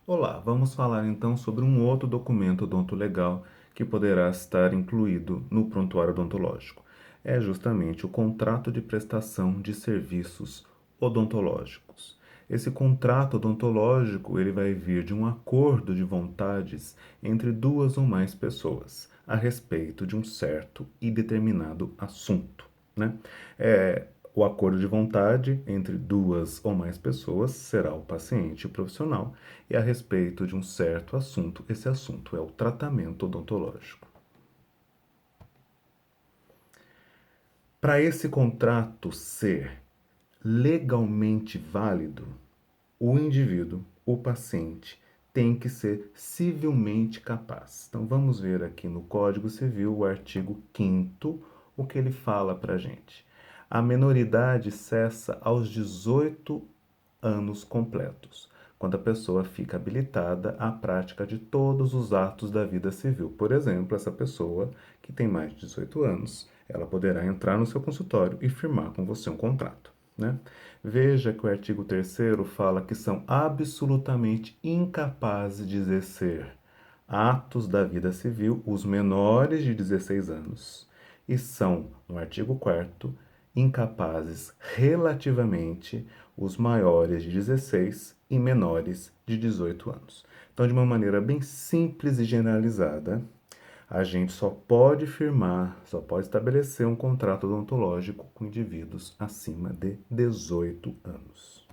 Olá, vamos falar então sobre um outro documento odontolegal que poderá estar incluído no prontuário odontológico. É justamente o contrato de prestação de serviços odontológicos. Esse contrato odontológico, ele vai vir de um acordo de vontades entre duas ou mais pessoas a respeito de um certo e determinado assunto, né? O acordo de vontade entre duas ou mais pessoas será o paciente e o profissional, e a respeito de um certo assunto, esse assunto é o tratamento odontológico. Para esse contrato ser legalmente válido, o indivíduo, o paciente, tem que ser civilmente capaz. Então vamos ver aqui no Código Civil, o artigo 5º, o que ele fala para a gente. A menoridade cessa aos 18 anos completos, quando a pessoa fica habilitada à prática de todos os atos da vida civil. Por exemplo, essa pessoa que tem mais de 18 anos, ela poderá entrar no seu consultório e firmar com você um contrato, né? Veja que o artigo 3º fala que são absolutamente incapazes de exercer atos da vida civil os menores de 16 anos e são, no artigo 4º, incapazes relativamente os maiores de 16 e menores de 18 anos. Então, de uma maneira bem simples e generalizada, a gente só pode firmar, só pode estabelecer um contrato odontológico com indivíduos acima de 18 anos.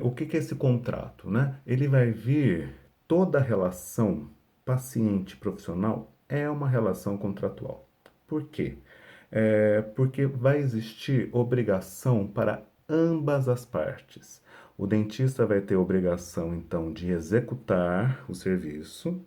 O que é esse contrato, né? Ele vai vir, toda relação paciente-profissional é uma relação contratual. Por quê? Porque vai existir obrigação para ambas as partes. O dentista vai ter obrigação, então, de executar o serviço,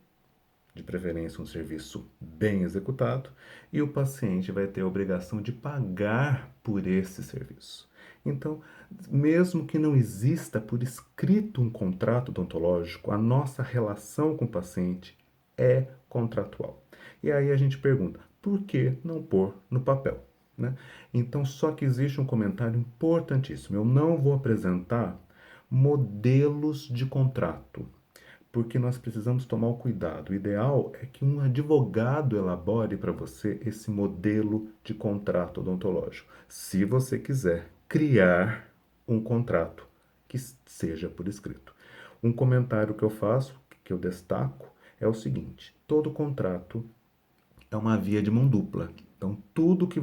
de preferência um serviço bem executado, e o paciente vai ter a obrigação de pagar por esse serviço. Então, mesmo que não exista por escrito um contrato odontológico, a nossa relação com o paciente é contratual. E aí a gente pergunta, por que não pôr no papel, né? Então, só que existe um comentário importantíssimo. Eu não vou apresentar modelos de contrato, porque nós precisamos tomar o cuidado. O ideal é que um advogado elabore para você esse modelo de contrato odontológico, se você quiser criar um contrato que seja por escrito. Um comentário que eu faço, que eu destaco, é o seguinte: todo contrato é uma via de mão dupla. Então, tudo que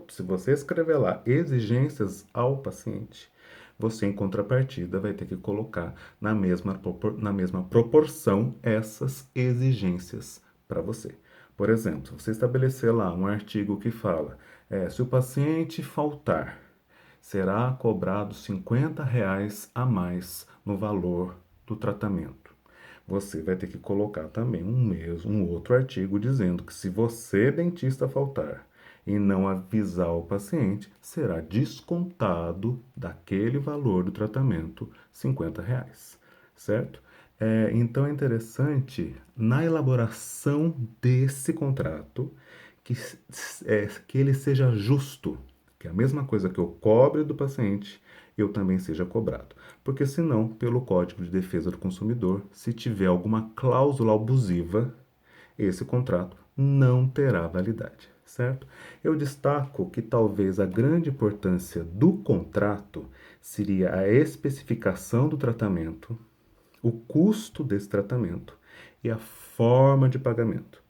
se você escrever lá exigências ao paciente, você, em contrapartida, vai ter que colocar na mesma proporção essas exigências para você. Por exemplo, se você estabelecer lá um artigo que fala, se o paciente faltar, será cobrado R$ 50 a mais no valor do tratamento. Você vai ter que colocar também um outro artigo dizendo que se você, dentista, faltar e não avisar o paciente, será descontado daquele valor do tratamento R$ 50, certo? Então é interessante, na elaboração desse contrato, que, que ele seja justo, que a mesma coisa que eu cobre do paciente, eu também seja cobrado. Porque senão, pelo Código de Defesa do Consumidor, se tiver alguma cláusula abusiva, esse contrato não terá validade, certo? Eu destaco que talvez a grande importância do contrato seria a especificação do tratamento, o custo desse tratamento e a forma de pagamento.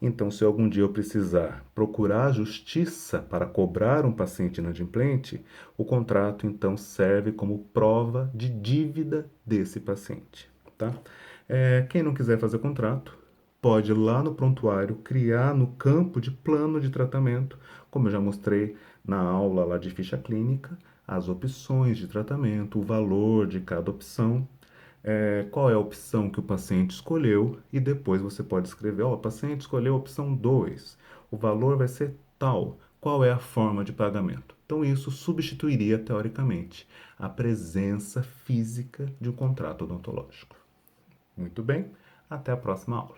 Então, se algum dia eu precisar procurar a justiça para cobrar um paciente inadimplente, o contrato então serve como prova de dívida desse paciente, tá? Quem não quiser fazer contrato, pode ir lá no prontuário criar no campo de plano de tratamento, como eu já mostrei na aula lá de ficha clínica, as opções de tratamento, o valor de cada opção, qual é a opção que o paciente escolheu, e depois você pode escrever, ó, o paciente escolheu a opção 2, o valor vai ser tal, qual é a forma de pagamento. Então isso substituiria, teoricamente, a presença física de um contrato odontológico. Muito bem, até a próxima aula.